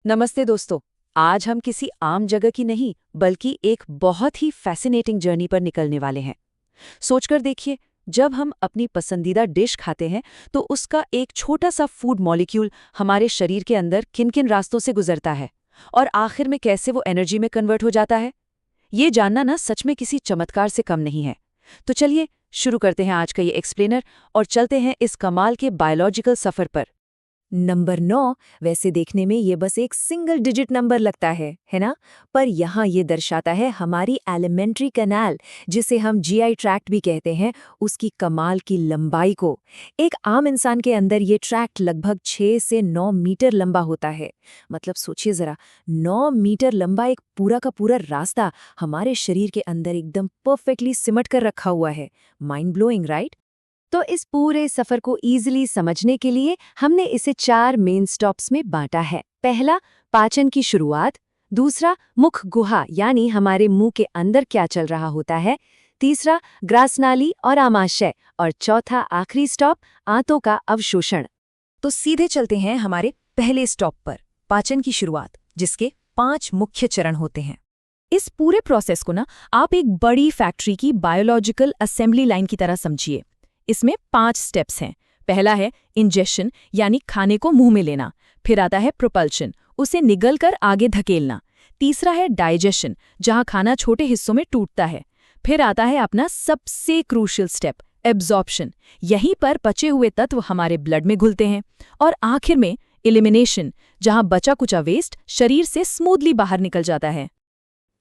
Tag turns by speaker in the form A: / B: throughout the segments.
A: नमस्ते दोस्तों। आज हम किसी आम जगह की नहीं बल्कि एक बहुत ही फैसिनेटिंग जर्नी पर निकलने वाले हैं। सोचकर देखिए, जब हम अपनी पसंदीदा डिश खाते हैं तो उसका एक छोटा सा फूड मॉलिक्यूल हमारे शरीर के अंदर किन किन रास्तों से गुजरता है और आखिर में कैसे वो एनर्जी में कन्वर्ट हो जाता है। ये जानना ना सच में किसी चमत्कार से कम नहीं है। तो चलिए शुरू करते हैं आज का ये एक्सप्लेनर और चलते हैं इस कमाल के बायोलॉजिकल सफर पर।
B: नंबर 9। वैसे देखने में ये बस एक सिंगल डिजिट नंबर लगता है ना? पर यहाँ ये दर्शाता है हमारी एलिमेंट्री कैनाल, जिसे हम जीआई ट्रैक्ट भी कहते हैं, उसकी कमाल की लंबाई को। एक आम इंसान के अंदर ये ट्रैक्ट लगभग 6 से 9 मीटर लंबा होता है। मतलब सोचिए जरा, 9 मीटर लंबा एक पूरा का पूरा रास्ता हमारे शरीर के अंदर एकदम परफेक्टली सिमट कर रखा हुआ है। Mind blowing, right? तो इस पूरे सफर को इजीली समझने के लिए हमने इसे 4 मेन स्टॉप्स में बांटा है। पहला, पाचन की शुरुआत। दूसरा, मुख गुहा यानी हमारे मुंह के अंदर क्या चल रहा होता है। तीसरा, ग्रासनाली और आमाशय। और चौथा आखिरी स्टॉप, आंतों का अवशोषण। तो सीधे चलते हैं हमारे पहले स्टॉप पर, पाचन की शुरुआत, जिसके 5 मुख्य चरण होते हैं। इस पूरे प्रोसेस को ना आप एक बड़ी फैक्ट्री की बायोलॉजिकल असेंबली लाइन की तरह समझिए। इसमें 5 स्टेप्स हैं। पहला है इंजेशन यानी खाने को मुंह में लेना। फिर आता है प्रोपल्शन, उसे निगल कर आगे धकेलना। तीसरा है डाइजेशन, जहां खाना छोटे हिस्सों में टूटता है। फिर आता है अपना सबसे क्रूशियल स्टेप, एब्जॉर्प्शन। यहीं पर पचे हुए तत्व हमारे ब्लड में घुलते हैं। और आखिर में एलिमिनेशन, जहां बचा कुचा वेस्ट शरीर से स्मूथली बाहर निकल जाता है।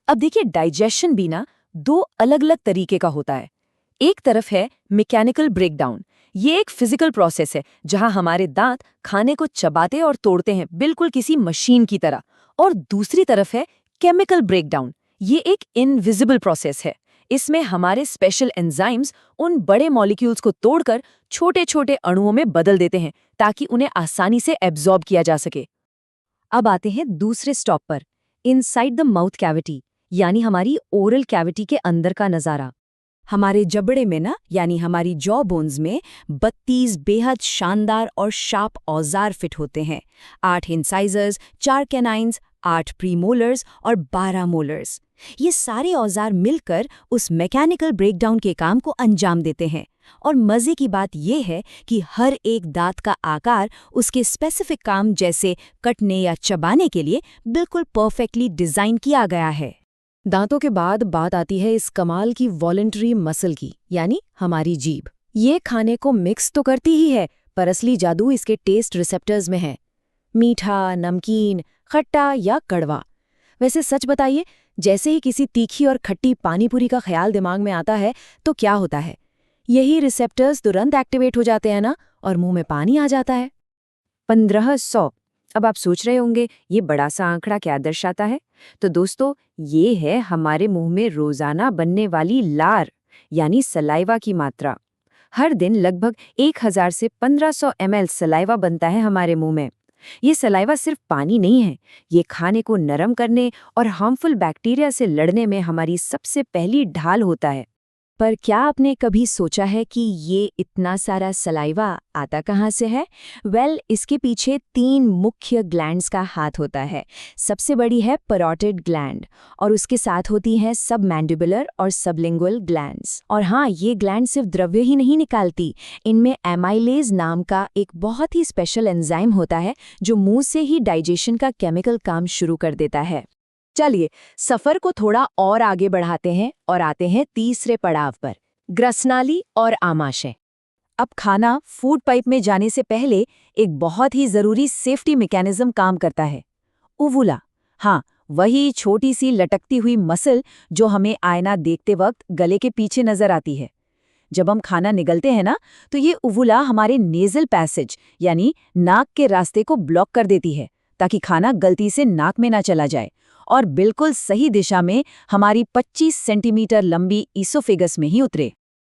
B: अब देखिए, डाइजेशन भी ना 2 अलग अलग तरीके का होता है। एक तरफ है मैकेनिकल ब्रेकडाउन। ये एक फिजिकल प्रोसेस है जहां हमारे दांत खाने को चबाते और तोड़ते हैं, बिल्कुल किसी मशीन की तरह। और दूसरी तरफ है केमिकल ब्रेकडाउन। ये एक इनविजिबल प्रोसेस है। इसमें हमारे स्पेशल एंजाइम्स उन बड़े मॉलिक्यूल्स को तोड़कर छोटे छोटे अणुओं में बदल देते हैं ताकि उन्हें आसानी से एब्जॉर्ब किया जा सके। अब आते हैं दूसरे स्टॉप पर, इनसाइड द माउथ कैविटी, यानी हमारी ओरल कैविटी के अंदर का नजारा। हमारे जबड़े में ना, यानी हमारी जॉ बोन्स में 32 बेहद शानदार और शार्प औजार फिट होते हैं। 8 इंसाइजर्स, 4 कैनाइन्स, 8 प्रीमोलर्स और 12 मोलर्स। ये सारे औजार मिलकर उस मैकेनिकल ब्रेकडाउन के काम को अंजाम देते हैं। और मजे की बात यह है कि हर एक दांत का आकार उसके स्पेसिफिक काम, जैसे कटने या चबाने के लिए, बिल्कुल परफेक्टली डिजाइन किया गया है। दांतों के बाद बात आती है इस कमाल की वॉलंटरी मसल की, यानी हमारी जीभ। ये खाने को मिक्स तो करती ही है, पर असली जादू इसके टेस्ट रिसेप्टर्स में है। मीठा, नमकीन, खट्टा या कड़वा। वैसे सच बताइए, जैसे ही किसी तीखी और खट्टी पानीपुरी का ख्याल दिमाग में आता है तो क्या होता है? यही रिसेप्टर्स तुरंत एक्टिवेट हो जाते हैं ना, और मुंह में पानी आ जाता है। 1500। अब आप सोच रहे होंगे ये बड़ा सा आंकड़ा क्या दर्शाता है? तो दोस्तों, ये है हमारे मुंह में रोजाना बनने वाली लार, यानी सलाइवा की मात्रा। हर दिन लगभग 1000 से 1500 ml सलाइवा बनता है हमारे मुंह में। ये सलाइवा सिर्फ पानी नहीं है, ये खाने को नरम करने और हार्मफुल बैक्टीरिया से लड़ने में हमारी सबसे पहली ढाल होता है। पर क्या आपने कभी सोचा है कि ये इतना सारा सलाइवा आता कहाँ से है? इसके पीछे 3 मुख्य ग्लैंड्स का हाथ होता है। सबसे बड़ी है पैरोटिड ग्लैंड, और उसके साथ होती हैं सबमैंडिबुलर और सबलिंगुअल ग्लैंड्स। और हाँ, ये ग्लैंड सिर्फ द्रव्य ही नहीं निकालती, इनमें एमाइलेज नाम का एक बहुत ही स्पेशल एंजाइम होता है जो मुंह से ही डाइजेशन का केमिकल काम शुरू कर देता है। चलिए सफर को थोड़ा और आगे बढ़ाते हैं और आते हैं तीसरे पड़ाव पर, ग्रसनाली और आमाशय। अब खाना फूड पाइप में जाने से पहले एक बहुत ही जरूरी सेफ्टी मैकेनिज्म काम करता है, उवुला। हाँ, वही छोटी सी लटकती हुई मसल जो हमें आईना देखते वक्त गले के पीछे नजर आती है। जब हम खाना निगलते हैं ना, तो ये उवुला हमारे नेजल पैसेज यानी नाक के रास्ते को ब्लॉक कर देती है ताकि खाना गलती से नाक में ना चला जाए और बिल्कुल सही दिशा में हमारी 25 सेंटीमीटर लंबी ईसोफेगस में ही उतरे।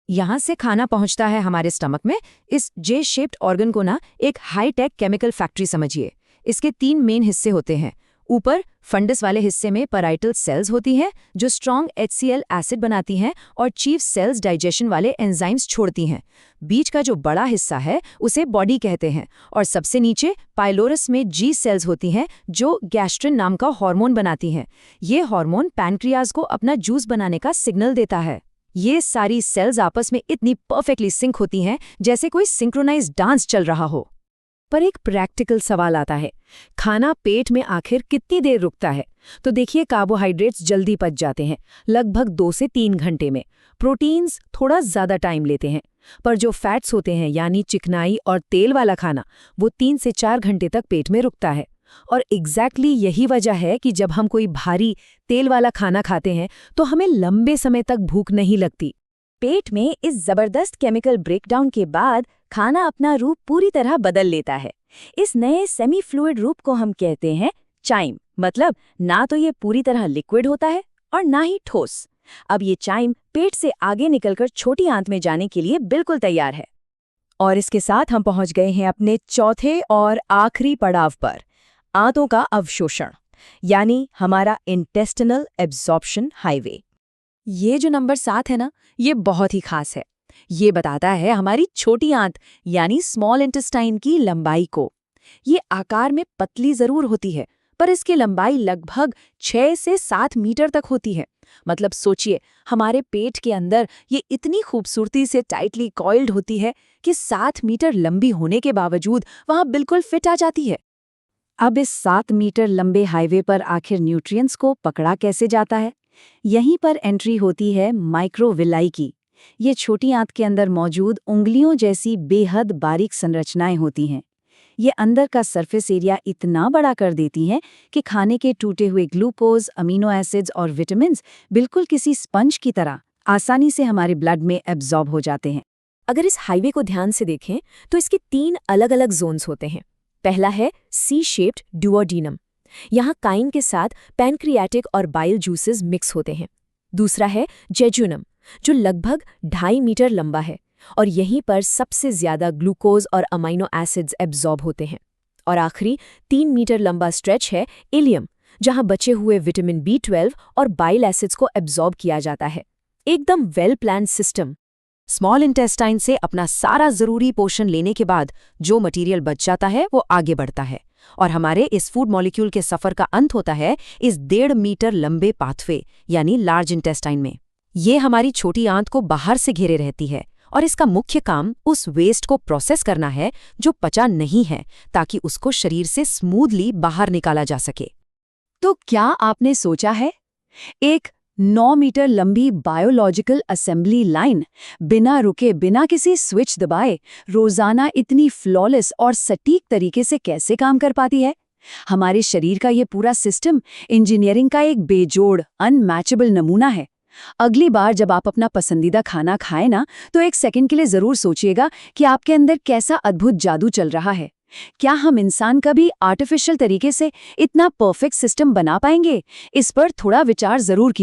B: यहाँ से खाना पहुँचता है हमारे स्टमक में। इस जे शेप्ड ऑर्गन को ना एक हाई टेक केमिकल फैक्ट्री समझिए। इसके 3 मेन हिस्से होते हैं।
A: ऊपर फंडस वाले हिस्से में पैराइटल सेल्स होती हैं जो स्ट्रॉन्ग HCl एसिड बनाती हैं और चीफ सेल्स डाइजेशन वाले एंजाइम्स छोड़ती हैं। बीच का जो बड़ा हिस्सा है उसे बॉडी कहते हैं और सबसे नीचे पाइलोरस में G सेल्स होती हैं जो गैस्ट्रिन नाम का हार्मोन बनाती हैं। ये हार्मोन पैनक्रियाज को अपना जूस बनाने का सिग्नल देता है। ये सारी सेल्स आपस में इतनी परफेक्टली सिंक होती हैं जैसे कोई सिंक्रोनाइज्ड डांस चल रहा हो।
B: पर एक प्रैक्टिकल सवाल आता है, खाना पेट में आखिर कितनी देर रुकता है? तो देखिए, कार्बोहाइड्रेट्स जल्दी पच जाते हैं, लगभग 2 से 3 घंटे में। प्रोटीन्स थोड़ा ज़्यादा टाइम लेते हैं, पर जो फैट्स होते हैं यानी चिकनाई और तेल वाला खाना, वो 3 से 4 घंटे तक पेट में रुकता है। और एग्जैक्टली यही वजह है कि जब हम कोई भारी तेल वाला खाना खाते हैं तो हमें लंबे समय तक भूख नहीं लगती।
A: पेट में इस जबरदस्त केमिकल ब्रेकडाउन के बाद खाना अपना रूप पूरी तरह बदल लेता है। इस नए सेमी फ्लूइड रूप को हम कहते हैं चाइम। मतलब ना तो ये पूरी तरह लिक्विड होता है और ना ही ठोस। अब ये चाइम पेट से आगे निकलकर छोटी आंत में जाने के लिए बिल्कुल तैयार है।
B: और इसके साथ हम पहुंच गए हैं अपने चौथे और आखिरी पड़ाव पर, आंतों का अवशोषण, यानी हमारा इंटेस्टिनल एब्जॉर्प्शन हाईवे।
A: ये जो नंबर 7 है ना, ये बहुत ही खास है। ये बताता है हमारी छोटी आंत यानी स्मॉल इंटेस्टाइन की लंबाई को। ये आकार में पतली जरूर होती है, पर इसकी लंबाई लगभग 6 से 7 मीटर तक होती है। मतलब सोचिए, हमारे पेट के अंदर ये इतनी खूबसूरती से टाइटली कॉइल्ड होती है कि 7 मीटर लंबी होने के बावजूद वहां बिल्कुल फिट आ जाती है।
B: अब इस 7 मीटर लंबे हाईवे पर आखिर न्यूट्रिएंट्स को पकड़ा कैसे जाता है? यहीं पर एंट्री होती है माइक्रोविलाई की। ये छोटी आंत के अंदर मौजूद उंगलियों जैसी बेहद बारीक संरचनाएं होती हैं। ये अंदर का सरफेस एरिया इतना बड़ा कर देती हैं कि खाने के टूटे हुए ग्लूकोज, अमीनो एसिड्स और विटामिन्स बिल्कुल किसी स्पंज की तरह आसानी से हमारे ब्लड में एब्जॉर्ब हो जाते हैं। अगर इस हाईवे को ध्यान से देखें तो इसके 3 अलग-अलग जोन्स होते हैं। पहला है C-शेप्ड डुओडीनम। यहाँ काइन के साथ पैनक्रियाटिक और बाइल जूसेस मिक्स होते हैं। दूसरा है जेजुनम, जो लगभग 2.5 मीटर लंबा है और यहीं पर सबसे ज्यादा ग्लूकोज और अमाइनो एसिड्स एब्जॉर्ब होते हैं। और आखिरी 3 मीटर लंबा स्ट्रेच है इलियम, जहां बचे हुए विटामिन B12 और बाइल एसिड्स को एब्जॉर्ब किया जाता है। एकदम well planned system.
A: Small intestine से अपना सारा जरूरी पोषण लेने के बाद जो मटेरियल बच जाता है वो आगे बढ़ता है और हमारे इस फूड मॉलिक्यूल के सफर का अंत होता है इस 1.5 मीटर लंबे पाथवे यानी लार्ज इंटेस्टाइन में। ये हमारी छोटी आंत को बाहर से घेरे रहती है और इसका मुख्य काम उस वेस्ट को प्रोसेस करना है जो पचा नहीं है, ताकि उसको शरीर से स्मूथली बाहर निकाला जा सके।
B: तो क्या आपने सोचा है, एक 9 मीटर लंबी बायोलॉजिकल असेंबली लाइन बिना रुके, बिना किसी स्विच दबाए रोजाना इतनी फ्लॉलेस और सटीक तरीके से कैसे काम कर पाती है? हमारे शरीर का ये पूरा सिस्टम इंजीनियरिंग का एक बेजोड़, अनमैचेबल नमूना है। अगली बार जब आप अपना पसंदीदा खाना खाएं ना, तो एक सेकंड के लिए जरूर सोचिएगा कि आपके अंदर कैसा अद्भुत जादू चल रहा है। क्या हम इंसान कभी आर्टिफिशियल तरीके से इतना परफेक्ट सिस्टम बना पाएंगे? इस पर थोड़ा विचार जरूर कीजिए।